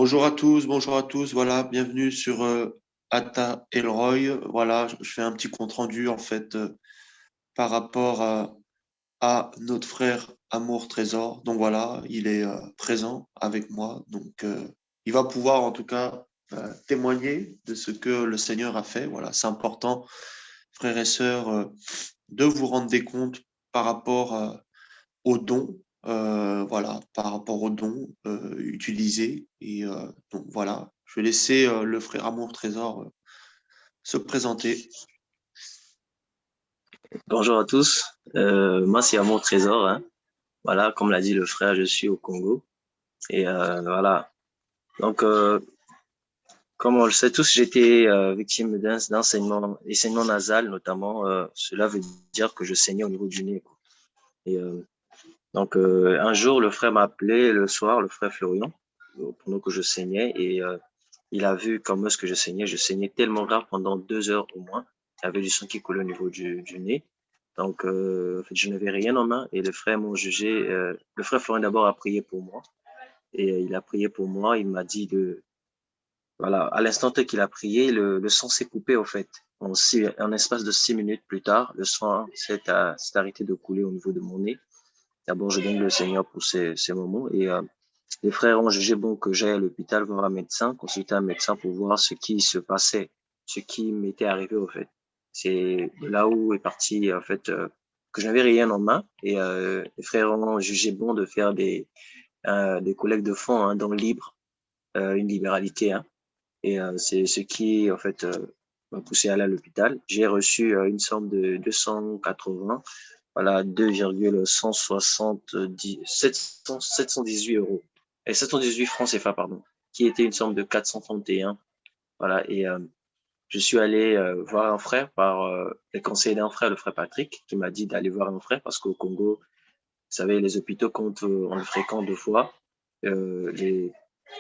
Bonjour à tous. Voilà, bienvenue sur Atta Elroy. Voilà, je fais un petit compte rendu en fait par rapport à notre frère Amour Trésor. Donc voilà, il est présent avec moi. Donc il va pouvoir en tout cas témoigner de ce que le Seigneur a fait. Voilà, c'est important, frères et sœurs, de vous rendre des comptes par rapport aux dons, voilà, par rapport aux dons utilisés. Et donc voilà, je vais laisser le frère Amour Trésor se présenter. Bonjour à tous, moi c'est Amour Trésor, hein. Voilà, comme l'a dit le frère, je suis au Congo. Et voilà, donc comme on le sait tous, j'étais victime d'enseignement nasal notamment. Cela veut dire que je saignais au niveau du nez, quoi. Et donc un jour, le frère m'a appelé le soir, le frère Florian, pendant que je saignais. Et il a vu comment est-ce que je saignais tellement grave pendant 2 heures au moins. Il y avait du sang qui coulait au niveau du nez. Donc, en fait, je n'avais rien en main et les frères m'ont jugé. Le frère Florian d'abord a prié pour moi et il a prié pour moi. Il m'a dit voilà, à l'instant qu'il a prié, le sang s'est coupé au fait. En espace de 6 minutes plus tard, le sang s'est arrêté de couler au niveau de mon nez. D'abord, je bénis le Seigneur pour ces moments et les frères ont jugé bon que j'aille à l'hôpital voir un médecin, consulter un médecin pour voir ce qui se passait, ce qui m'était arrivé au fait. C'est de là où est parti en fait que je n'avais rien en main et les frères ont jugé bon de faire des collectes de fonds hein, dans le libre, une libéralité. Hein, et c'est ce qui en fait m'a poussé à aller à l'hôpital. J'ai reçu une somme de 280, voilà 2,170 718 euros et 718 francs CFA pardon, qui était une somme de 431. Voilà et je suis allé voir un frère par les conseils d'un frère, le frère Patrick, qui m'a dit d'aller voir un frère parce qu'au Congo, vous savez, les hôpitaux, quand on le fréquente 2 fois, les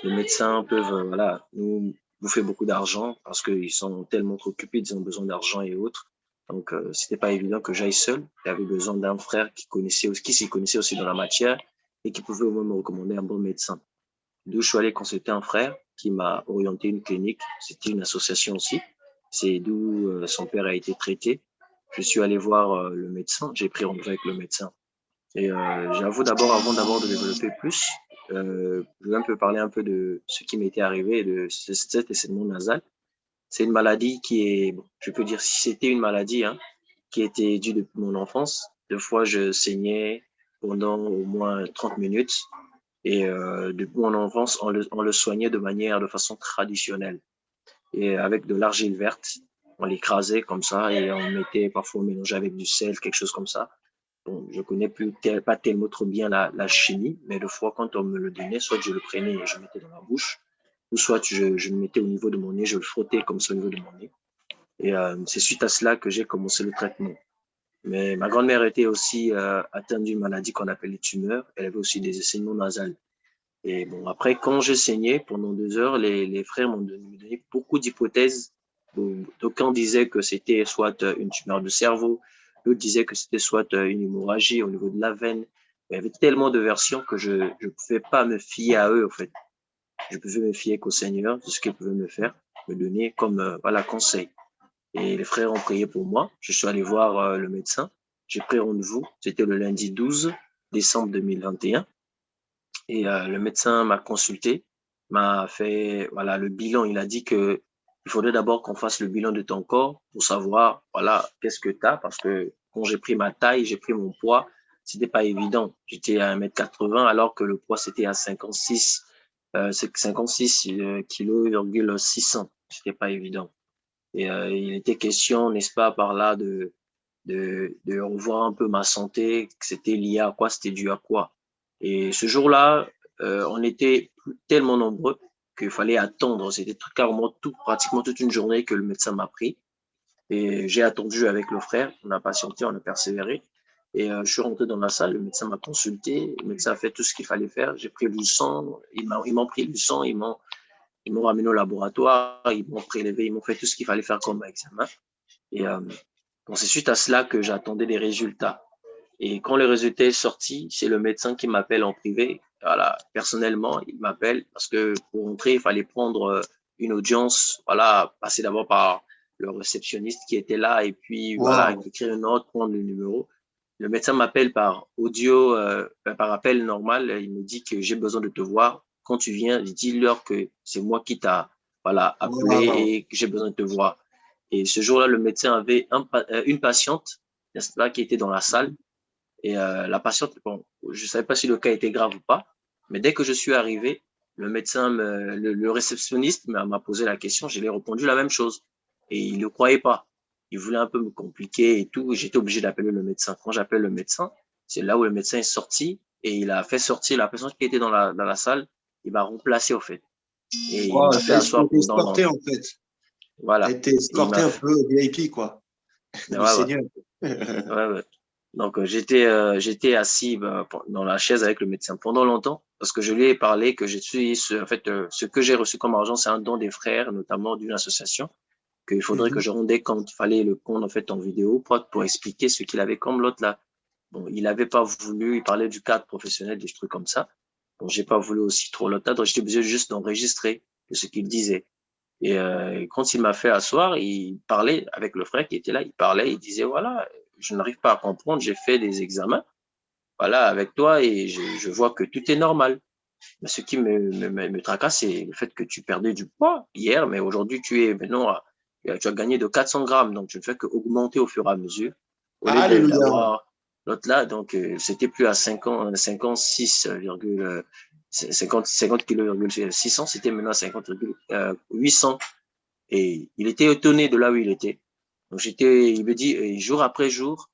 médecins peuvent voilà, nous bouffer beaucoup d'argent parce qu'ils sont tellement occupés, ils ont besoin d'argent et autres. Donc, c'était pas évident que j'aille seul. J'avais besoin d'un frère qui s'y connaissait aussi dans la matière et qui pouvait au moins me recommander un bon médecin. D'où je suis allé consulter un frère qui m'a orienté une clinique. C'était une association aussi. C'est d'où son père a été traité. Je suis allé voir le médecin. J'ai pris rendez-vous avec le médecin. Et j'avoue d'abord, avant d'abord de développer plus, je vais un peu parler un peu de ce qui m'était arrivé de cet saignement nasal. C'est une maladie qui est, bon, je peux dire si c'était une maladie, hein, qui était due depuis mon enfance. 2 fois, je saignais pendant au moins 30 minutes. Et depuis mon enfance, on le soignait de façon traditionnelle. Et avec de l'argile verte, on l'écrasait comme ça et on mettait parfois on mélangeait avec du sel, quelque chose comme ça. Bon, je connais pas tellement trop bien la chimie, mais des fois, quand on me le donnait, soit je le prenais et je le mettais dans la bouche, ou soit je le mettais au niveau de mon nez, je le frottais comme ça au niveau de mon nez. Et c'est suite à cela que j'ai commencé le traitement. Mais ma grand-mère était aussi atteinte d'une maladie qu'on appelle les tumeurs. Elle avait aussi des saignements nasales. Et bon, après, quand j'ai saigné pendant 2 heures, les frères m'ont donné beaucoup d'hypothèses. D'aucuns disaient que c'était soit une tumeur de cerveau, d'autres disaient que c'était soit une hémorragie au niveau de la veine. Il y avait tellement de versions que je ne pouvais pas me fier à eux, en fait. Je pouvais me fier qu'au Seigneur, de ce qu'il pouvait me faire, me donner comme voilà, conseil. Et les frères ont prié pour moi. Je suis allé voir le médecin. J'ai pris rendez-vous. C'était le lundi 12 décembre 2021. Et le médecin m'a consulté, m'a fait voilà, le bilan. Il a dit que il faudrait d'abord qu'on fasse le bilan de ton corps pour savoir voilà, qu'est-ce que tu as. Parce que quand j'ai pris ma taille, j'ai pris mon poids, c'était pas évident. J'étais à 1,80 m alors que le poids c'était à 56 kg 600. C'était pas évident. Et il était question, n'est-ce pas, par là de revoir un peu ma santé, que c'était lié à quoi, c'était dû à quoi. Et ce jour-là, on était tellement nombreux qu'il fallait attendre. C'était carrément pratiquement toute une journée que le médecin m'a pris. Et j'ai attendu avec le frère, on a patienté, on a persévéré. Et je suis rentré dans la salle, le médecin m'a consulté, le médecin a fait tout ce qu'il fallait faire. J'ai pris du sang, ils m'ont pris du sang, ils m'ont ramené au laboratoire, ils m'ont prélevé, ils m'ont fait tout ce qu'il fallait faire comme examen. Et bon, c'est suite à cela que j'attendais les résultats. Et quand le résultat est sorti, c'est le médecin qui m'appelle en privé voilà, personnellement, il m'appelle parce que pour entrer, il fallait prendre une audience, voilà, passer d'abord par le réceptionniste qui était là et puis voilà, Waouh. écrire une note, prendre le numéro. Le médecin m'appelle par audio, par appel normal. Il me dit que j'ai besoin de te voir. Quand tu viens, dis-leur que c'est moi qui t'a voilà, appelé Waouh. et que j'ai besoin de te voir. Et ce jour-là, le médecin avait une patiente, n'est-ce pas, qui était dans la salle. Et la patiente, bon, je ne savais pas si le cas était grave ou pas, mais dès que je suis arrivé, le médecin, le réceptionniste m'a posé la question, je lui ai répondu la même chose. Et il ne croyait pas. Il voulait un peu me compliquer et tout. J'étais obligé d'appeler le médecin. Quand j'appelle le médecin, c'est là où le médecin est sorti et il a fait sortir la personne qui était dans la salle. Il m'a remplacé au fait. Et il Wow, m'a fait asseoir été pendant. escorté en fait. Tu as Voilà. été Et il escorté m'a un fait. peu VIP, quoi, Ouais, du ouais. Seigneur. Ouais, ouais. Donc, j'étais assis dans la chaise avec le médecin pendant longtemps parce que je lui ai parlé que en fait, ce que j'ai reçu comme argent, c'est un don des frères, notamment d'une association, qu'il faudrait que Mhm. je rendais compte. Il fallait le prendre en fait en vidéo pour expliquer ce qu'il avait comme l'autre là. Bon, il n'avait pas voulu, il parlait du cadre professionnel, des trucs comme ça. Bon, j'ai pas voulu aussi trop l'autre, donc j'étais obligé juste d'enregistrer de ce qu'il disait. Et quand il m'a fait asseoir, il parlait avec le frère qui était là, il parlait, il disait, voilà, je n'arrive pas à comprendre, j'ai fait des examens, voilà, avec toi, et je vois que tout est normal. Mais ce qui me tracasse, c'est le fait que tu perdais du poids hier, mais aujourd'hui, tu as gagné de 400 grammes, donc tu ne fais qu'augmenter au fur et à mesure, au lieu Alléluia. d'avoir l'autre là, donc c'était plus à 56, 50 kg, 600, c'était maintenant 50,800. Et il était étonné de là où il était. Donc il me dit, jour après jour,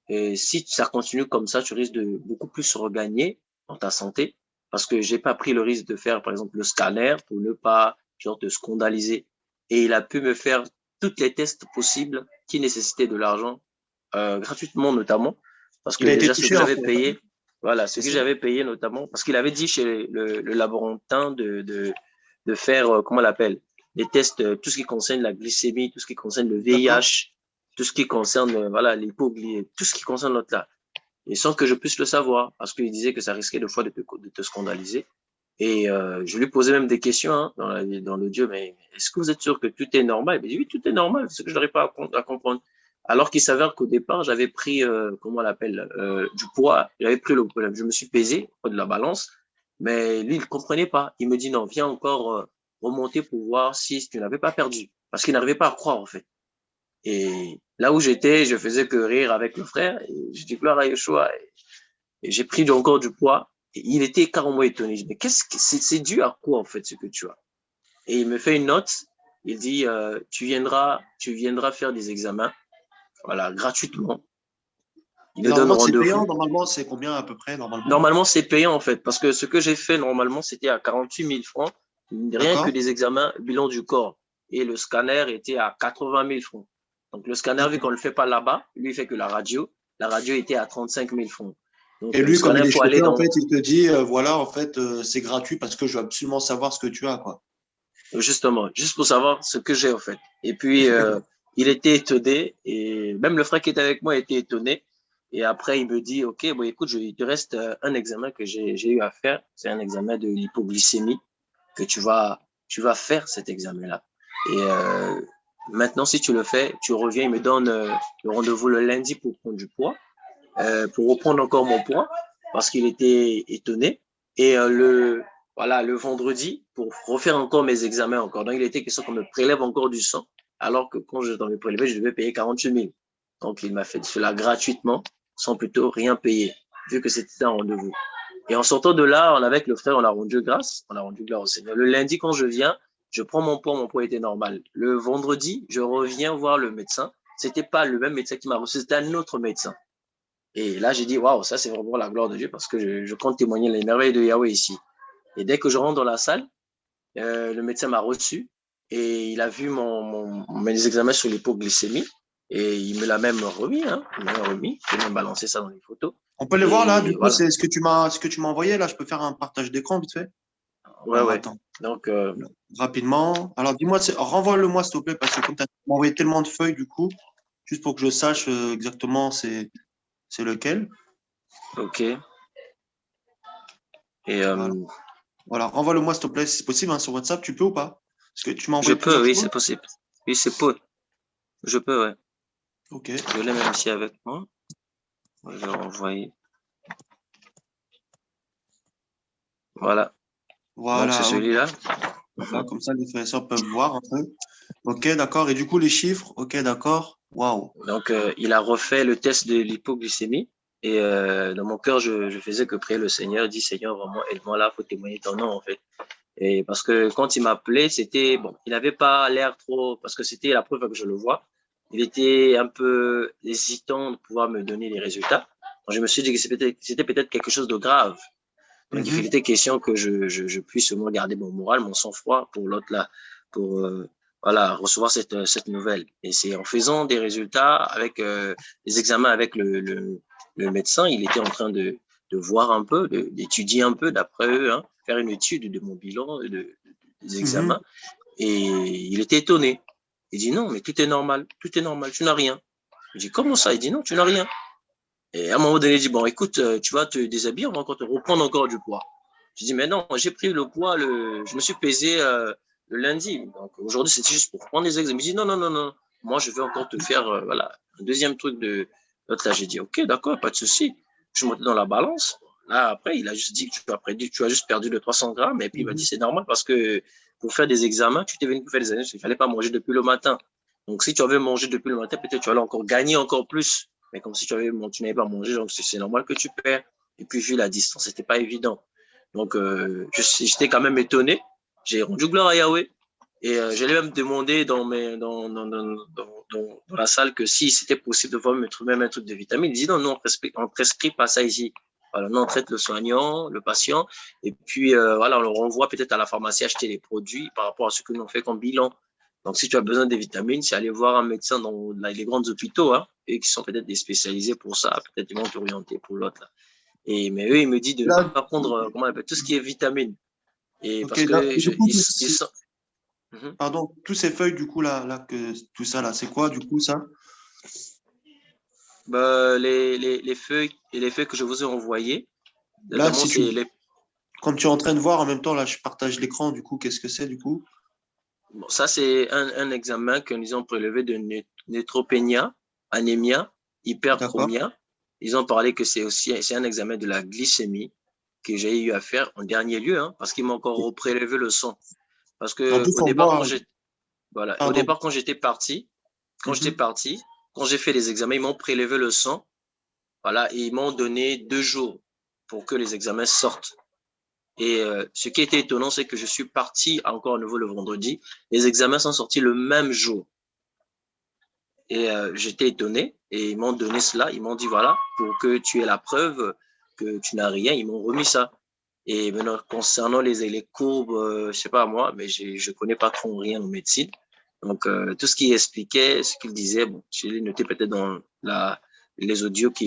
si ça continue comme ça, tu risques de beaucoup plus regagner dans ta santé, parce que j'ai pas pris le risque de faire, par exemple, le scanner pour ne pas, genre, te scandaliser. Et il a pu me faire tous les tests possibles qui nécessitaient de l'argent, gratuitement notamment, parce que Il a été déjà ce que touché en j'avais fait, hein, payé, voilà, ce c'est que ça? j'avais payé notamment, parce qu'il avait dit chez le laborantin de faire, comment on l'appelle, des tests, tout ce qui concerne la glycémie, tout ce qui concerne le D'accord. VIH, tout ce qui concerne, voilà, l'hypoglycémie, tout ce qui concerne l'autre là. Et sans que je puisse le savoir, parce qu'il disait que ça risquait de fois de te scandaliser. Et je lui posais même des questions hein, dans l'audio, mais est-ce que vous êtes sûr que tout est normal? Il me dit oui, tout est normal, c'est ce que je n'arrive pas à comprendre. Alors qu'il s'avère qu'au départ, j'avais pris, comment on l'appelle, du poids, j'avais pris je me suis pesé au de la balance, mais lui, il ne comprenait pas. Il me dit non, viens encore remonter pour voir si tu n'avais pas perdu, parce qu'il n'arrivait pas à croire en fait. Et là où j'étais, je faisais que rire avec le frère, et je dis gloire à Yeshua, et j'ai pris encore du poids, et il était carrément étonné. Je dis, mais qu'est-ce que c'est dû à quoi en fait ce que tu as? Et il me fait une note, il dit, tu viendras faire des examens, voilà, gratuitement. Il Et me donne normalement, c'est payant. rendez-vous. Normalement, c'est combien à peu près, normalement? Normalement, c'est payant en fait, parce que ce que j'ai fait normalement, c'était à 48 000 francs, rien que D'accord? des examens bilan du corps. Et le scanner était à 80 000 francs. Donc le scanner, vu qu'on ne le fait pas là-bas, lui, il fait que la radio. La radio était à 35 000 francs. Donc Et le lui, comme scanner, il il est faut aller chauffeur, en dans. fait, il te dit, voilà, en fait, c'est gratuit parce que je veux absolument savoir ce que tu as, quoi. Justement, juste pour savoir ce que j'ai en fait. Et puis, il était étonné, et même le frère qui était avec moi était étonné. Et après, il me dit, OK, bon, écoute, il te reste un examen que j'ai eu à faire. C'est un examen de l'hypoglycémie que tu vas faire cet examen-là. Et maintenant, si tu le fais, tu reviens, il me donne le rendez-vous le lundi pour prendre du poids, pour reprendre encore mon poids, parce qu'il était étonné. Et voilà, le vendredi, pour refaire encore mes examens encore. Donc, il était question qu'on me prélève encore du sang, alors que quand je devais prélever, je devais payer 48 000. Donc, il m'a fait cela gratuitement, sans plutôt rien payer, vu que c'était un rendez-vous. Et en sortant de là, avec le frère, on a rendu grâce, on a rendu gloire au Seigneur. Le lundi, quand je viens, je prends mon poids était normal. Le vendredi, je reviens voir le médecin. C'était pas le même médecin qui m'a reçu, c'était un autre médecin. Et là, j'ai dit, waouh, ça, c'est vraiment la gloire de Dieu parce que je compte témoigner les merveilles de Yahweh ici. Et dès que je rentre dans la salle, le médecin m'a reçu et il a vu mes examens sur l'hypoglycémie et il me l'a même remis, hein. Il me l'a remis. J'ai même balancé ça dans les photos. On peut les voir là, du Et coup, voilà. c'est ce que tu m'as envoyé là. Je peux faire un partage d'écran vite fait. Ouais, Alors ouais. attends, Donc, rapidement. Alors dis-moi, renvoie-le-moi s'il te plaît, parce que comme tu m'as envoyé tellement de feuilles, du coup, juste pour que je sache exactement c'est lequel. ok. Et Voilà, renvoie-le-moi, s'il te plaît, si c'est possible, hein, sur WhatsApp, tu peux ou pas? Parce que tu m'as je envoyé peux, plusieurs oui, choses. c'est possible. Oui, c'est peu. Je peux, ouais. Ok, Je l'ai même ici avec moi. Je vais renvoyer. Voilà. Donc, c'est voilà, ok. celui-là. Voilà, comme ça, les frères et sœurs peuvent voir un peu. Ok, d'accord. Et du coup, les chiffres, ok, d'accord. Waouh. Donc, il a refait le test de l'hypoglycémie. Et dans mon cœur, je faisais que prier le Seigneur, dit Seigneur, vraiment, aide-moi là, faut témoigner ton nom, en fait. Et parce que quand il m'appelait, c'était, bon, il n'avait pas l'air trop, parce que c'était la preuve que je le vois. Il était un peu hésitant de pouvoir me donner les résultats. Donc, je me suis dit que c'était peut-être quelque chose de grave. Donc, il Mhm, était question que je puisse au moins garder mon moral, mon sang-froid pour l'autre là, pour voilà, recevoir cette nouvelle. Et c'est en faisant des résultats avec des examens avec le médecin, il était en train de voir un peu, d'étudier un peu d'après eux, hein, faire une étude de mon bilan, des mhm. examens. Et il était étonné. Il dit non, mais tout est normal, tu n'as rien. Je dis comment ça? Il dit non, tu n'as rien. Et à un moment donné, il dit, bon, écoute, tu vas te déshabiller, on va encore te reprendre encore du poids. Je dis, mais non, j'ai pris le poids, je me suis pesé le lundi. Donc aujourd'hui, c'était juste pour prendre les examens. Il dit, non, non, non, non, moi, je vais encore te faire voilà, un deuxième truc de l'autre. Là, j'ai dit, ok, d'accord, pas de souci. Je suis monté dans la balance. Là, après, il a juste dit que tu as juste perdu de 300 grammes. Et puis, il m'a dit, Mhm. c'est normal parce que pour faire des examens, tu t'es venu pour faire des examens, il ne fallait pas manger depuis le matin. Donc, si tu avais mangé depuis le matin, peut-être tu allais encore gagner encore plus. Mais comme si tu n'avais pas mangé, donc c'est normal que tu perds. Et puis, vu la distance, c'était pas évident. Donc, j'étais quand même étonné. J'ai rendu gloire à Yahweh. Et j'allais même demander dans la salle que si c'était possible de pouvoir me trouver même un truc de vitamine. Il dit non, non, on prescrit pas ça ici. Voilà, nous, on traite le soignant, le patient, et puis voilà, on le renvoie peut-être à la pharmacie acheter les produits par rapport à ce que nous on fait comme bilan. Donc, si tu as besoin de vitamines, c'est aller voir un médecin dans les grands hôpitaux, hein, et qui sont peut-être des spécialisés pour ça, peut-être ils vont t'orienter pour l'autre. Là. Mais eux, ils me disent de ne Là, pas prendre comment on appelle, tout ce qui est vitamine. Et ok, parce que et du coup, ils sont. Mhm. pardon, tous ces feuilles, du coup, là, tout ça, là, c'est quoi, du coup, ça? Bah, les feuilles que je vous ai envoyées, Là, notamment si tu, c'est les. comme tu es en train de voir, en même temps, là, je partage l'écran, du coup, qu'est-ce que c'est, du coup? Bon, ça, c'est un examen que nous avons prélevé de neutropénia, anémia, D'accord. hyperchromia. Ils ont parlé que c'est un examen de la glycémie que j'ai eu à faire en dernier lieu, hein, parce qu'ils m'ont encore prélevé le sang. Parce En que plus, on voit, au pardon. départ, quand j'étais Mhm, parti, quand j'ai fait les examens, ils m'ont prélevé le sang, voilà, et ils m'ont donné 2 jours pour que les examens sortent. Et ce qui était étonnant, c'est que je suis parti encore à nouveau le vendredi. Les examens sont sortis le même jour. Et j'étais étonné. Et ils m'ont donné cela. Ils m'ont dit, voilà, pour que tu aies la preuve que tu n'as rien, ils m'ont remis ça. Et maintenant, concernant les courbes, je sais pas moi, mais je connais pas trop rien en médecine. Donc, tout ce qu'il expliquait, ce qu'il disait, bon, je l'ai noté peut-être dans les audios que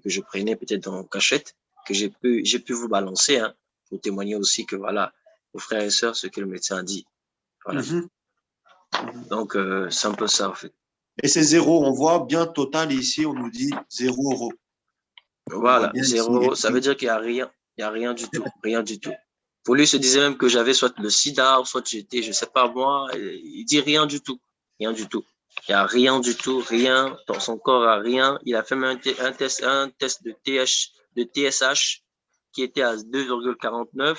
je prenais peut-être en cachette, que j'ai pu vous balancer, hein, pour témoigner aussi que voilà, aux frères et sœurs, ce que le médecin a dit. Voilà. mhm, mhm. Donc, c'est un peu ça, en fait. Et c'est zéro, on voit bien total ici, on nous dit 0 euros. On voit Voilà, bien ici 0 euros, ça veut écrit. dire qu'il n'y a rien, il n'y a rien du tout, rien du tout. Pour lui, il se disait même que j'avais soit le sida, soit j'étais, je sais pas moi, il dit rien du tout, rien du tout. Il n'y a rien du tout, rien, dans son corps a rien. Il a fait même un test de TSH qui était à 2,49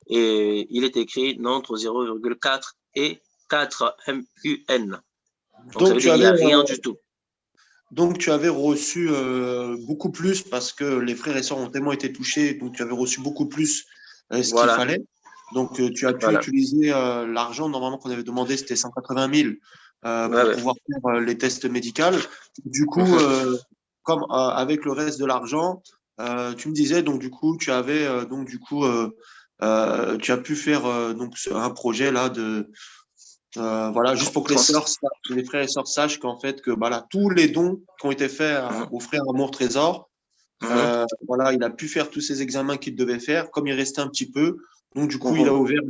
et il est écrit non entre 0,4 et 4 MUN. Donc ça Donc veut tu dire qu'il n'y avais, a rien du tout. donc tu avais reçu beaucoup plus parce que les frères et sœurs ont tellement été touchés, donc tu avais reçu beaucoup plus ce qu'il Voilà, fallait. Donc tu as pu voilà. utiliser l'argent normalement qu'on avait demandé, c'était 180 000 Ouais, pour ouais. pouvoir faire les tests médicaux. Du coup, Mhm. comme avec le reste de l'argent, tu me disais donc du coup tu avais donc du coup tu as pu faire donc un projet là de voilà, juste pour que Trans- les frères et sœurs sachent qu'en fait, que voilà, tous les dons qui ont été faits Mhm. au frère Amour Trésor, Mhm. voilà, il a pu faire tous ces examens qu'il devait faire, comme il restait un petit peu. Donc, du coup, il a Mhm. ouvert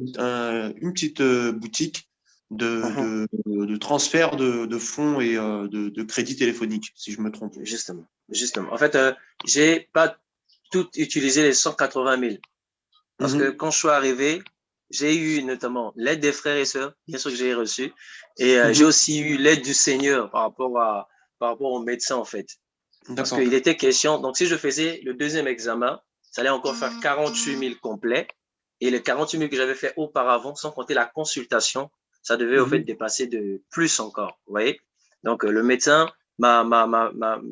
une petite boutique Mhm. de transfert de fonds et de crédit téléphonique, si je me trompe. Justement, justement. En fait, j'ai pas tout utilisé les 180 000. Parce que quand je suis arrivé, j'ai eu notamment l'aide des frères et sœurs, bien sûr que j'ai reçu, et j'ai aussi eu l'aide du Seigneur par rapport au médecin, en fait. Parce D'accord. qu'il était question, donc si je faisais le deuxième examen, ça allait encore faire 48 000 complets. Et les 48 000 que j'avais fait auparavant, sans compter la consultation, ça devait au fait dépasser de plus encore. Vous voyez? Donc le médecin,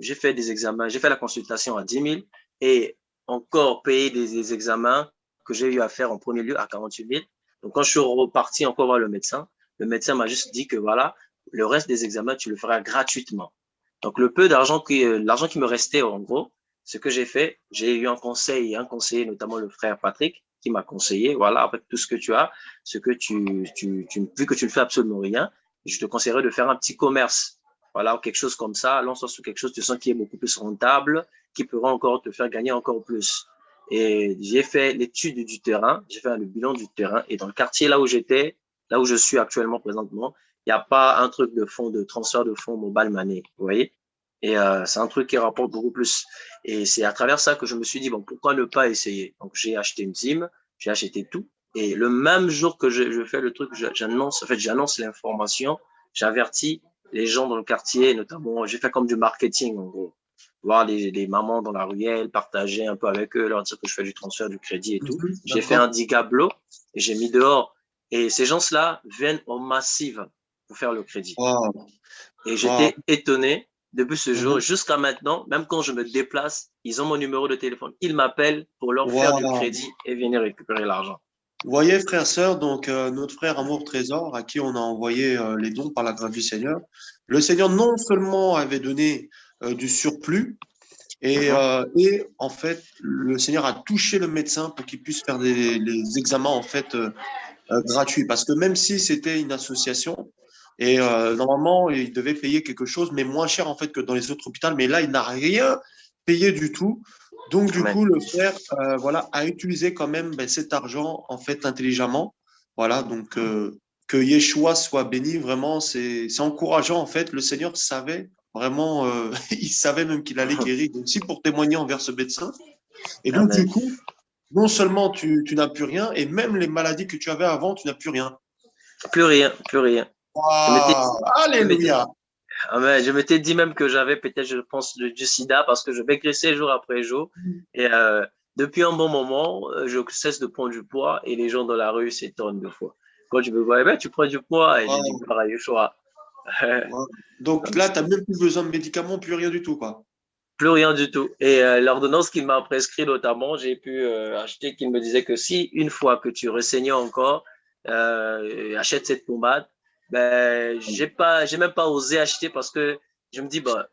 j'ai fait des examens, j'ai fait la consultation à 10 000 et encore payé des examens que j'ai eu à faire en premier lieu à 48 000. Donc quand je suis reparti encore voir le médecin m'a juste dit que voilà, le reste des examens, tu le feras gratuitement. Donc, le peu d'argent l'argent qui me restait, en gros, ce que j'ai fait, j'ai eu un conseiller, notamment le frère Patrick, qui m'a conseillé, voilà, avec tout ce que tu as, ce que vu que tu ne fais absolument rien, je te conseillerais de faire un petit commerce. Voilà, quelque chose comme ça, lance-toi sur quelque chose, tu sens qui est beaucoup plus rentable, qui pourra encore te faire gagner encore plus. Et j'ai fait l'étude du terrain, j'ai fait le bilan du terrain, et dans le quartier là où j'étais, là où je suis actuellement présentement, il n'y a pas un truc de fonds, de transfert de fonds mobile money, vous voyez? Et c'est un truc qui rapporte beaucoup plus. Et c'est à travers ça que je me suis dit, bon, pourquoi ne pas essayer? Donc, j'ai acheté une SIM, j'ai acheté tout. Et le même jour que je fais le truc, j'annonce l'information, j'avertis les gens dans le quartier, notamment, j'ai fait comme du marketing, en gros. Voir les mamans dans la ruelle, partager un peu avec eux, leur dire que je fais du transfert du crédit et tout. J'ai fait un D'accord. digablo et j'ai mis dehors. Et ces gens-là viennent en massive pour faire le crédit. Wow. Et Wow. j'étais étonné depuis ce jour jusqu'à maintenant, même quand je me déplace, ils ont mon numéro de téléphone. Ils m'appellent pour leur faire du Wow. crédit et venir récupérer l'argent. Vous voyez, frère, sœur, donc notre frère Amour Trésor, à qui on a envoyé les dons par la grâce du Seigneur, le Seigneur non seulement avait donné du surplus, et en fait, le Seigneur a touché le médecin pour qu'il puisse faire les examens en fait gratuits. Parce que même si c'était une association, et normalement, il devait payer quelque chose, mais moins cher en fait que dans les autres hôpitaux, mais là, il n'a rien payé du tout. Donc, du Amen. coup, le frère voilà, a utilisé quand même ben, cet argent en fait intelligemment. Voilà, donc que Yeshua soit béni, vraiment, c'est encourageant en fait. Le Seigneur savait vraiment, il savait même qu'il allait guérir aussi pour témoigner envers ce médecin. Et donc, du Amen. coup, non seulement tu n'as plus rien, et même les maladies que tu avais avant, tu n'as plus rien. Plus rien, plus rien. Je m'étais, Waouh, je m'étais, alléluia. Amen. Je m'étais dit même que j'avais peut-être, je pense, du sida parce que je maigrissais jour après jour. Et depuis un bon moment, je cesse de prendre du poids et les gens dans la rue s'étonnent de fois. Quand tu me vois, eh ben, tu prends du poids et j'ai dit, Waouh, pareil, choix. waouh. Donc là, tu n'as même plus besoin de médicaments, plus rien du tout, quoi. Plus rien du tout. Et l'ordonnance qu'il m'a prescrit notamment, j'ai pu acheter, qu'il me disait que si une fois que tu ressaignais encore, achète cette pommade, ben j'ai même pas osé acheter parce que je me dis bah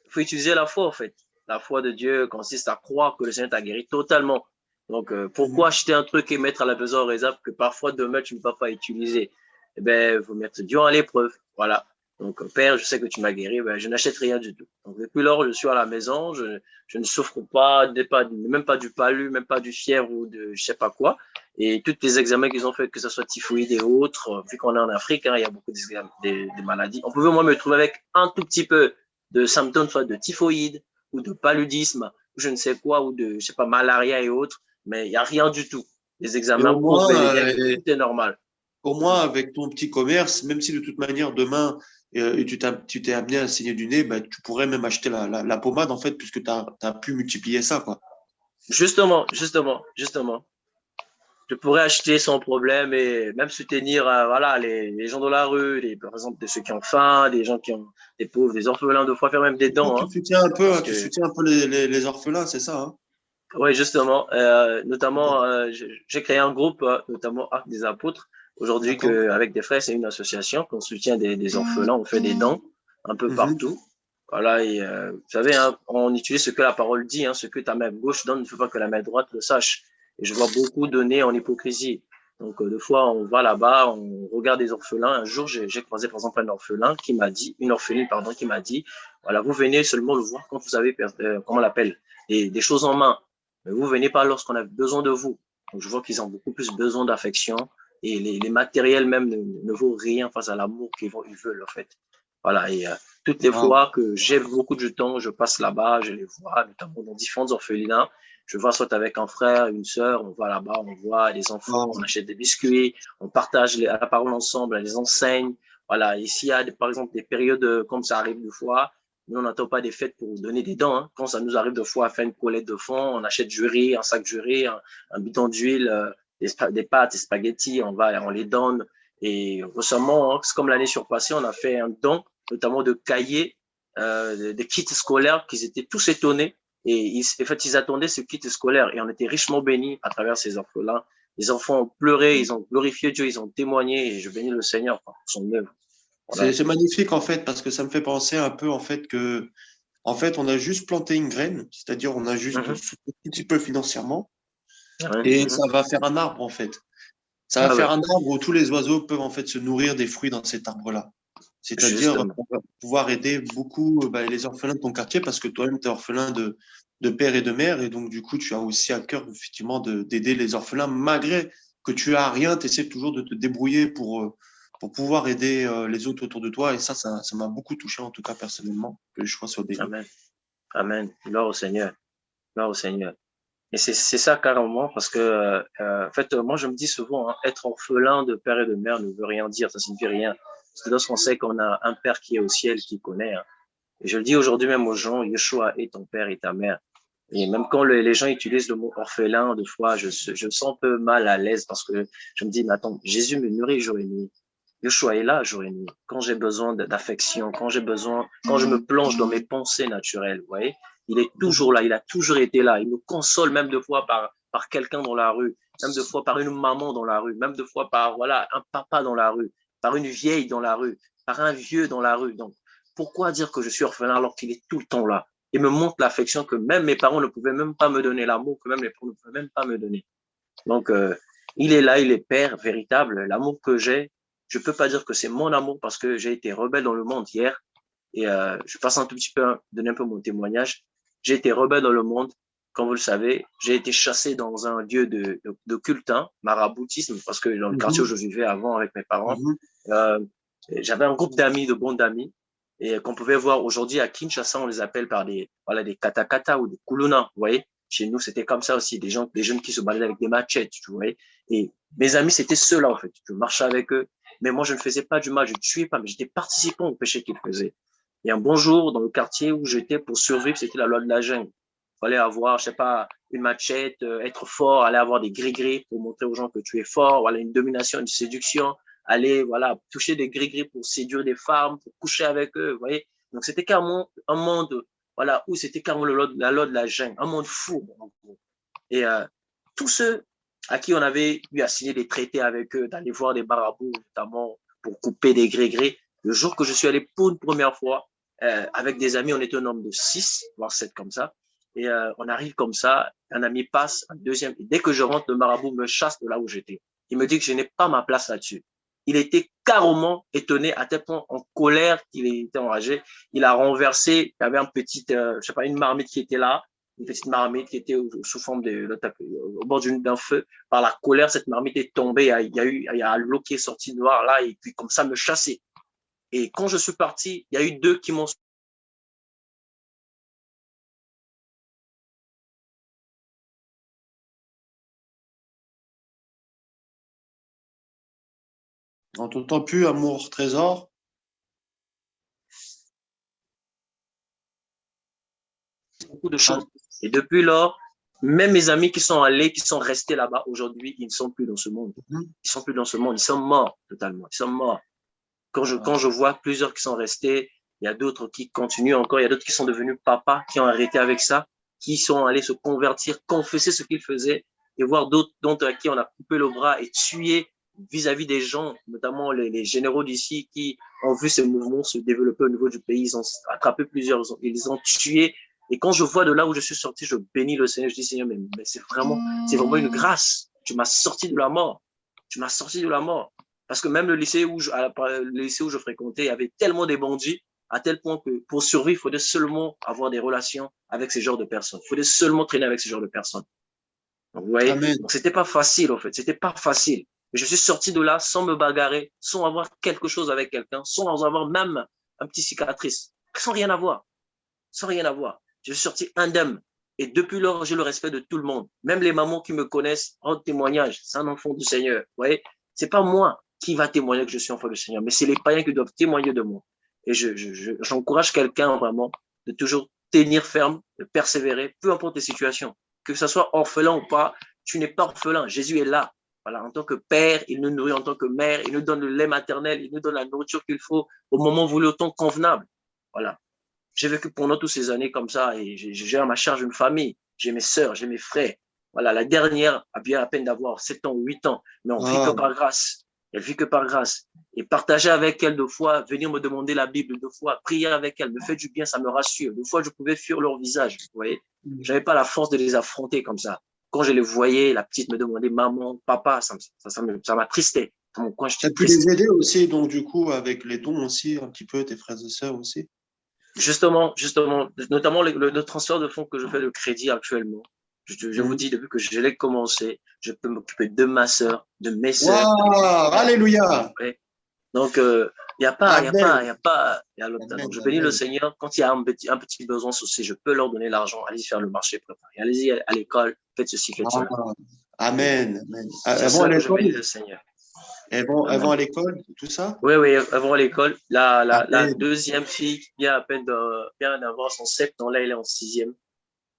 faut utiliser la foi en fait. La foi de Dieu consiste à croire que le Seigneur t'a guéri totalement. Donc pourquoi Mhm. acheter un truc et mettre à la maison en réserve que parfois demain tu ne peux pas utiliser? Eh ben faut mettre Dieu à l'épreuve. Voilà. Donc, Père, je sais que tu m'as guéri, ben, je n'achète rien du tout. Donc, depuis lors, je suis à la maison, je ne souffre même pas du palu, même pas du fièvre ou de je sais pas quoi. Et tous les examens qu'ils ont fait, que ce soit typhoïde et autres, vu qu'on est en Afrique, hein, il y a beaucoup de maladies. On pouvait, moi, me trouver avec un tout petit peu de symptômes, soit de typhoïde ou de paludisme, ou je ne sais quoi, ou de, je sais pas, malaria et autres, mais il n'y a rien du tout. Les Et examens prouvent bel et bien que tout est normal. au moins, avec ton petit commerce, même si de toute manière, demain, tu t'es amené à saigner du nez, bah, tu pourrais même acheter la pommade, en fait, puisque tu as pu multiplier ça, quoi. Justement. Je pourrais acheter sans problème et même soutenir voilà, les gens de la rue, par exemple de ceux qui ont faim, des gens qui ont des pauvres, des orphelins, de fois faire même des Donc, dons. Hein, parce tu que, soutiens un peu les orphelins, c'est ça, hein? oui, justement, notamment, j'ai créé un groupe, notamment Arc des Apôtres, aujourd'hui D'accord. avec des frères, c'est une association qu'on soutient des orphelins, on fait des dons un peu Mhm. partout. Voilà, et vous savez, hein, on utilise ce que la parole dit, hein, ce que ta main gauche donne, il ne faut pas que la main droite le sache. Et je vois beaucoup donner en hypocrisie. Donc, des fois, on va là-bas, on regarde des orphelins. Un jour, j'ai croisé, par exemple, un orphelin qui m'a dit, une orpheline, pardon, qui m'a dit, voilà, vous venez seulement le voir quand vous avez, comment on l'appelle, des choses en main. Mais vous venez pas lorsqu'on a besoin de vous. Donc, je vois qu'ils ont beaucoup plus besoin d'affection et les matériels même ne vaut rien face à l'amour ils veulent, en fait. Voilà, et toutes les Wow. fois que j'ai beaucoup de temps, je passe là-bas, je les vois, notamment dans différents orphelinats. Je vois soit avec un frère, une sœur, on va là-bas, on voit les enfants, on achète des biscuits, on partage la parole ensemble, les enseigne. Voilà, et s'il y a par exemple des périodes comme ça arrive des fois, nous on n'attend pas des fêtes pour donner des dons. Hein. Quand ça nous arrive de fois à faire une collecte de fonds, on achète du riz, un sac de riz, un bidon d'huile, des pâtes, des spaghettis, on les donne. Et récemment, hein, c'est comme l'année surpassée, on a fait un don, notamment de cahiers, des kits scolaires, qu'ils étaient tous étonnés. Et en fait, ils attendaient ce kit scolaire et on était richement bénis à travers ces enfants-là. Les enfants ont pleuré, ils ont glorifié Dieu, ils ont témoigné et je bénis le Seigneur pour son œuvre. Voilà. C'est magnifique en fait parce que ça me fait penser un peu en fait que en fait on a juste planté une graine, c'est-à-dire on a juste soutenu un petit peu financièrement et ça va faire un arbre en fait. Ça va faire un arbre où tous les oiseaux peuvent en fait se nourrir des fruits dans cet arbre-là. C'est-à-dire pouvoir aider beaucoup les orphelins de ton quartier parce que toi-même tu es orphelin de père et de mère et donc du coup tu as aussi à cœur effectivement d'aider les orphelins malgré que tu as rien, tu essaies toujours de te débrouiller pour pouvoir aider les autres autour de toi et ça m'a beaucoup touché en tout cas personnellement que je crois sur des. Amen. Amen. Gloire au Seigneur. Gloire au Seigneur. Et c'est ça carrément parce que en fait moi je me dis souvent hein, être orphelin de père et de mère ne veut rien dire, ça signifie rien. Parce que lorsqu'on sait qu'on a un père qui est au ciel, qui connaît, hein, et je le dis aujourd'hui même aux gens, Yeshua est ton père et ta mère. Et même quand les gens utilisent le mot orphelin, des fois, je me sens un peu mal à l'aise parce que je me dis, mais attends, Jésus me nourrit jour et nuit. Yeshua est là jour et nuit. Quand j'ai besoin d'affection, quand je me plonge dans mes pensées naturelles, vous voyez, il est toujours là, il a toujours été là. Il me console même deux fois par quelqu'un dans la rue, même deux fois par une maman dans la rue, même deux fois par, voilà, un papa dans la rue, par une vieille dans la rue, par un vieux dans la rue. Donc, pourquoi dire que je suis orphelin alors qu'il est tout le temps là? Il me montre l'affection que même mes parents ne pouvaient même pas me donner, l'amour que même les parents ne pouvaient même pas me donner. Donc, il est là, il est père véritable. L'amour que j'ai, je peux pas dire que c'est mon amour parce que j'ai été rebelle dans le monde hier. Et je passe un tout petit peu, donner un peu mon témoignage. J'ai été rebelle dans le monde, comme vous le savez. J'ai été chassé dans un lieu de culte, hein, maraboutisme, parce que dans le quartier où je vivais avant avec mes parents, j'avais un groupe d'amis, de bons amis, et qu'on pouvait voir aujourd'hui à Kinshasa, on les appelle par des katakata ou des kuluna, vous voyez. Chez nous, c'était comme ça aussi, des jeunes qui se baladaient avec des machettes, tu vois. Et mes amis, c'était ceux-là, en fait. Je marchais avec eux, mais moi, je ne faisais pas du mal, je ne tuais pas, mais j'étais participant au péché qu'ils faisaient. Et un bon jour, dans le quartier où j'étais pour survivre, c'était la loi de la jungle. Il fallait avoir, je sais pas, une machette, être fort, aller avoir des gris-gris pour montrer aux gens que tu es fort, voilà, une domination, une séduction, aller, voilà, toucher des gris-gris pour séduire des femmes, pour coucher avec eux, vous voyez. Donc, c'était carrément un monde, voilà, où c'était carrément la loi de la jungle, un monde fou. Et tous ceux à qui on avait eu à signer des traités avec eux, d'aller voir des marabouts, notamment pour couper des gris-gris, le jour que je suis allé pour une première fois, avec des amis, on était un nombre de 6, voire 7 comme ça. Et on arrive comme ça, un ami passe, un deuxième. Et dès que je rentre, le marabout me chasse de là où j'étais. Il me dit que je n'ai pas ma place là-dessus. Il était carrément étonné, à tel point en colère qu'il était enragé. Il a renversé, il y avait je sais pas, une marmite qui était là, une petite marmite qui était sous forme au bord d'un feu. Par la colère, cette marmite est tombée. Il y a l'eau qui est sortie noire là, et puis comme ça me chasser. Et quand je suis parti, il y a eu 2 qui m'ont. On t'entend plus, amour, trésor. Beaucoup de choses. Et depuis lors, même mes amis qui sont allés, qui sont restés là-bas, aujourd'hui, ils ne sont plus dans ce monde. Ils sont plus dans ce monde. Ils sont morts totalement. Ils sont morts. Quand je vois plusieurs qui sont restés, il y a d'autres qui continuent encore. Il y a d'autres qui sont devenus papas, qui ont arrêté avec ça, qui sont allés se convertir, confesser ce qu'ils faisaient, et voir d'autres à qui on a coupé le bras et tué vis-à-vis des gens, notamment les généraux d'ici qui ont vu ces mouvements se développer au niveau du pays. Ils ont attrapé plusieurs, ils les ont tués. Et quand je vois de là où je suis sorti, je bénis le Seigneur. Je dis, Seigneur, mais c'est vraiment une grâce. Tu m'as sorti de la mort. Tu m'as sorti de la mort. Parce que même le lycée où je fréquentais, il y avait tellement de bandits, à tel point que pour survivre, il faudrait seulement avoir des relations avec ce genre de personnes. Il faudrait seulement traîner avec ce genre de personnes. Donc, vous voyez, donc c'était pas facile, en fait. C'était pas facile. Mais je suis sorti de là sans me bagarrer, sans avoir quelque chose avec quelqu'un, sans avoir même un petit cicatrice. Sans rien avoir. Sans rien avoir. Je suis sorti indemne. Et depuis lors, j'ai le respect de tout le monde. Même les mamans qui me connaissent rendent témoignage. C'est un enfant du Seigneur. Vous voyez, c'est pas moi qui va témoigner que je suis enfant du Seigneur, mais c'est les païens qui doivent témoigner de moi. Et j'encourage quelqu'un vraiment de toujours tenir ferme, de persévérer, peu importe les situations. Que ce soit orphelin ou pas, tu n'es pas orphelin. Jésus est là. Voilà, en tant que père, il nous nourrit, en tant que mère, il nous donne le lait maternel, il nous donne la nourriture qu'il faut au moment voulu, au temps convenable. Voilà. J'ai vécu pendant toutes ces années comme ça et j'ai à ma charge une famille. J'ai mes sœurs, j'ai mes frères. Voilà, la dernière a bien à peine d'avoir 7 ans ou 8 ans, mais on vit que par grâce. Elle vit que par grâce. Et partager avec elle deux fois, venir me demander la Bible deux fois, prier avec elle, me fait du bien, ça me rassure. Deux fois, je pouvais fuir leur visage. Vous voyez, j'avais pas la force de les affronter comme ça. Quand je les voyais, la petite me demandait maman, papa, ça m'attristait. Quand Tu as j'étais pu triste. les aider aussi, donc du coup, avec les dons aussi, un petit peu, tes frères et sœurs aussi. Justement, notamment le transfert de fonds que je fais de crédit actuellement. Je vous dis, depuis que je l'ai commencé, je peux m'occuper de ma sœur, de mes sœurs, de mes Waouh, frères. alléluia. Ouais. Donc, il n'y a pas, il y a pas, il y Amen. a pas, il y a l'autre. Donc, Amen. je bénis le Amen. Seigneur. Quand il y a un petit besoin aussi, je peux leur donner l'argent. Allez faire le marché préparé. Allez-y à l'école, faites ceci, faites cela. Ah, Oui. amen. Amen. C'est à Elles vont à cela que je l'école? bénis le Seigneur. Elles vont Amen. à l'école, tout ça? Oui, oui, elles vont à l'école. La Amen. deuxième fille qui vient à peine bien d'avoir son septembre, là, elle est en sixième.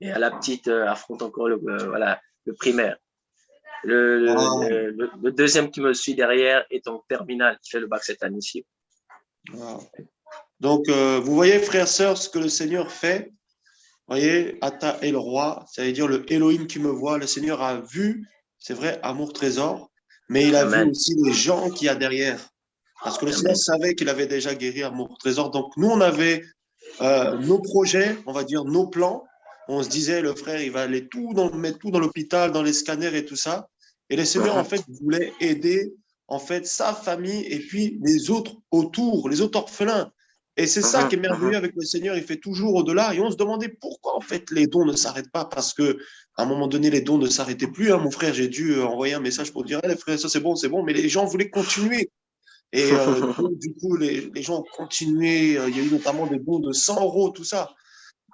Et à la petite affronte encore voilà, le primaire. Wow. Le deuxième qui me suit derrière est en terminale, qui fait le bac cette année-ci. Wow. Donc, vous voyez, frères, sœurs, ce que le Seigneur fait. Vous voyez, Atta est le roi, ça veut dire le Elohim qui me voit. Le Seigneur a vu, c'est vrai, amour trésor, mais il a vu Amen. aussi les gens qu'il y a derrière. Parce que le Seigneur Amen. savait qu'il avait déjà guéri amour trésor. Donc, nous, on avait nos projets, on va dire nos plans. On se disait, le frère, il va aller mettre tout dans l'hôpital, dans les scanners et tout ça. Et le Seigneur, en fait, voulait aider en fait sa famille et puis les autres autour, les autres orphelins. Et c'est ça qui est merveilleux avec le Seigneur, il fait toujours au-delà. Et on se demandait pourquoi en fait les dons ne s'arrêtent pas, parce que à un moment donné, les dons ne s'arrêtaient plus. Hein. Mon frère, j'ai dû envoyer un message pour dire, les frères, ça c'est bon, mais les gens voulaient continuer. Et donc, du coup, les gens ont continué. Il y a eu notamment des dons de 100 euros, tout ça.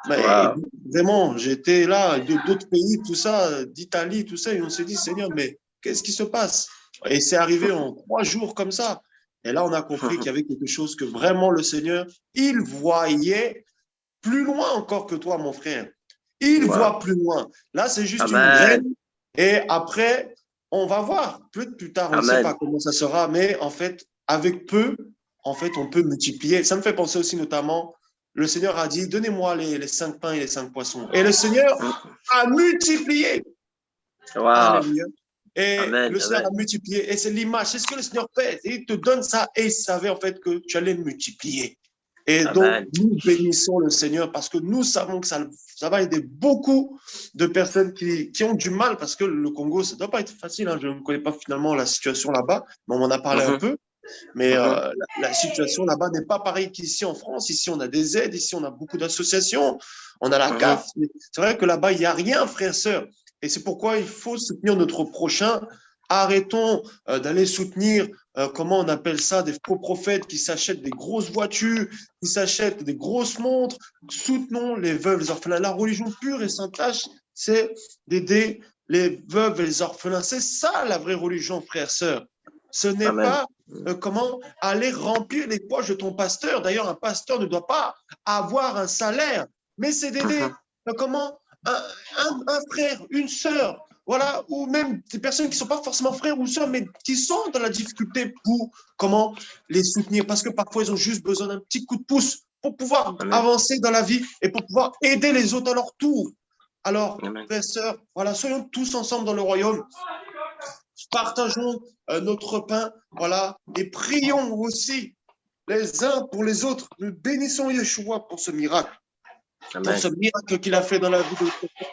Mais Wow. vraiment, j'étais là, d'autres pays, tout ça, d'Italie, tout ça, et on s'est dit, Seigneur, mais qu'est-ce qui se passe? Et c'est arrivé en 3 jours comme ça. Et là, on a compris qu'il y avait quelque chose que vraiment le Seigneur, il voyait plus loin encore que toi, mon frère. Il Wow. voit plus loin. Là, c'est juste une Amen. graine. Et après, on va voir. Peut-être plus tard, on ne sait pas Amen. comment ça sera, mais en fait, avec peu, en fait, on peut multiplier. Ça me fait penser aussi notamment, le Seigneur a dit, donnez-moi les 5 pains et les 5 poissons. Et le Seigneur a multiplié. Wow. Alléluia. Et Amen. le Seigneur Amen. a multiplié. Et c'est l'image, c'est ce que le Seigneur fait. Et il te donne ça et il savait en fait que tu allais multiplier. Et donc, Amen. nous bénissons le Seigneur parce que nous savons que ça va aider beaucoup de personnes qui ont du mal parce que le Congo, ça ne doit pas être facile. Hein. Je ne connais pas finalement la situation là-bas, mais on en a parlé un peu. Mais la situation là-bas n'est pas pareille qu'ici en France. Ici, on a des aides. Ici, on a beaucoup d'associations. On a la CAF. C'est vrai que là-bas, il n'y a rien, frères, sœurs. Et c'est pourquoi il faut soutenir notre prochain. Arrêtons d'aller soutenir, comment on appelle ça, des faux prophètes qui s'achètent des grosses voitures, qui s'achètent des grosses montres. Soutenons les veuves, les orphelins. La religion pure et sans tâche, c'est d'aider les veuves et les orphelins. C'est ça la vraie religion, frères, sœurs. Ce n'est Amen. pas comment aller remplir les poches de ton pasteur. D'ailleurs, un pasteur ne doit pas avoir un salaire, mais c'est d'aider comment un frère, une sœur, voilà, ou même des personnes qui ne sont pas forcément frères ou sœurs, mais qui sont dans la difficulté pour comment les soutenir, parce que parfois ils ont juste besoin d'un petit coup de pouce pour pouvoir Amen. avancer dans la vie et pour pouvoir aider les autres à leur tour. Alors, Amen. frères, sœurs, voilà, soyons tous ensemble dans le royaume. Partageons notre pain, voilà, et prions aussi les uns pour les autres. Nous bénissons Yeshua pour ce miracle, Amen. pour ce miracle qu'il a fait dans la vie de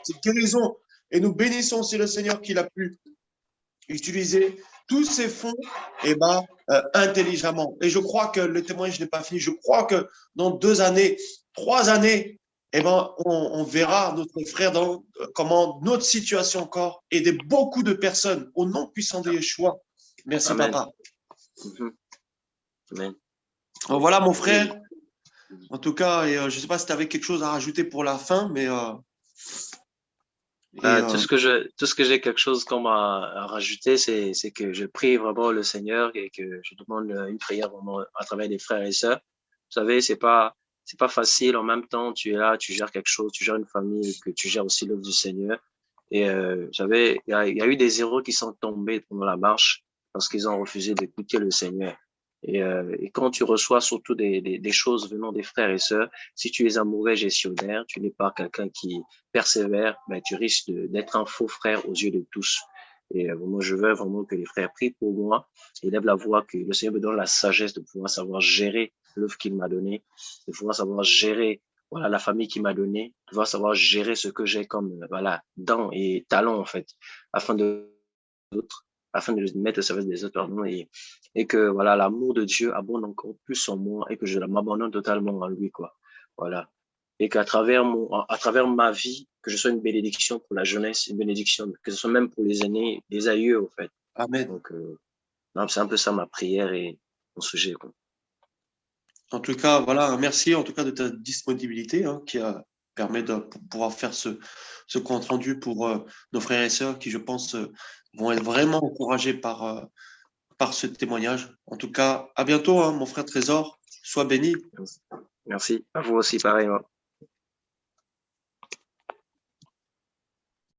cette guérison. Et nous bénissons aussi le Seigneur qu'il a pu utiliser tous ces fonds intelligemment. Et je crois que le témoignage n'est pas fini. Je crois que dans 2 années, 3 années, on verra notre frère dans comment notre situation encore aider beaucoup de personnes au nom puissant de Yeshua. Merci, Amen. papa. Amen. Donc, voilà, mon frère. En tout cas, je ne sais pas si tu avais quelque chose à rajouter pour la fin, mais Et Tout ce que j'ai quelque chose comme à rajouter, c'est que je prie vraiment le Seigneur et que je demande une prière vraiment à travers des frères et sœurs. Vous savez, c'est pas facile. En même temps, tu es là, tu gères quelque chose, tu gères une famille, que tu gères aussi l'œuvre du Seigneur. Et vous savez, il y a eu des héros qui sont tombés pendant la marche parce qu'ils ont refusé d'écouter le Seigneur. Et quand tu reçois surtout des choses venant des frères et sœurs, si tu es un mauvais gestionnaire, tu n'es pas quelqu'un qui persévère, ben, tu risques d'être un faux frère aux yeux de tous. Et moi, je veux vraiment que les frères prient pour moi, élèvent la voix, que le Seigneur me donne la sagesse de pouvoir savoir gérer l'œuvre qu'il m'a donnée, de pouvoir savoir gérer voilà, la famille qu'il m'a donnée, de pouvoir savoir gérer ce que j'ai comme voilà, dents et talents, en fait, afin de afin de le mettre au service des autres, pardon, et que voilà, l'amour de Dieu abonde encore plus en moi et que je m'abandonne totalement en lui, quoi. Voilà. Et qu'à travers à travers ma vie, que je sois une bénédiction pour la jeunesse, une bénédiction, que ce soit même pour les aînés, les aïeux, en fait. Amen. Donc, c'est un peu ça ma prière et mon sujet, quoi. En tout cas, voilà, merci en tout cas de ta disponibilité qui permet de pouvoir faire ce compte rendu pour nos frères et sœurs qui, je pense, vont être vraiment encouragés par ce témoignage. En tout cas, à bientôt, mon frère Trésor. Sois béni. Merci. À vous aussi, pareil.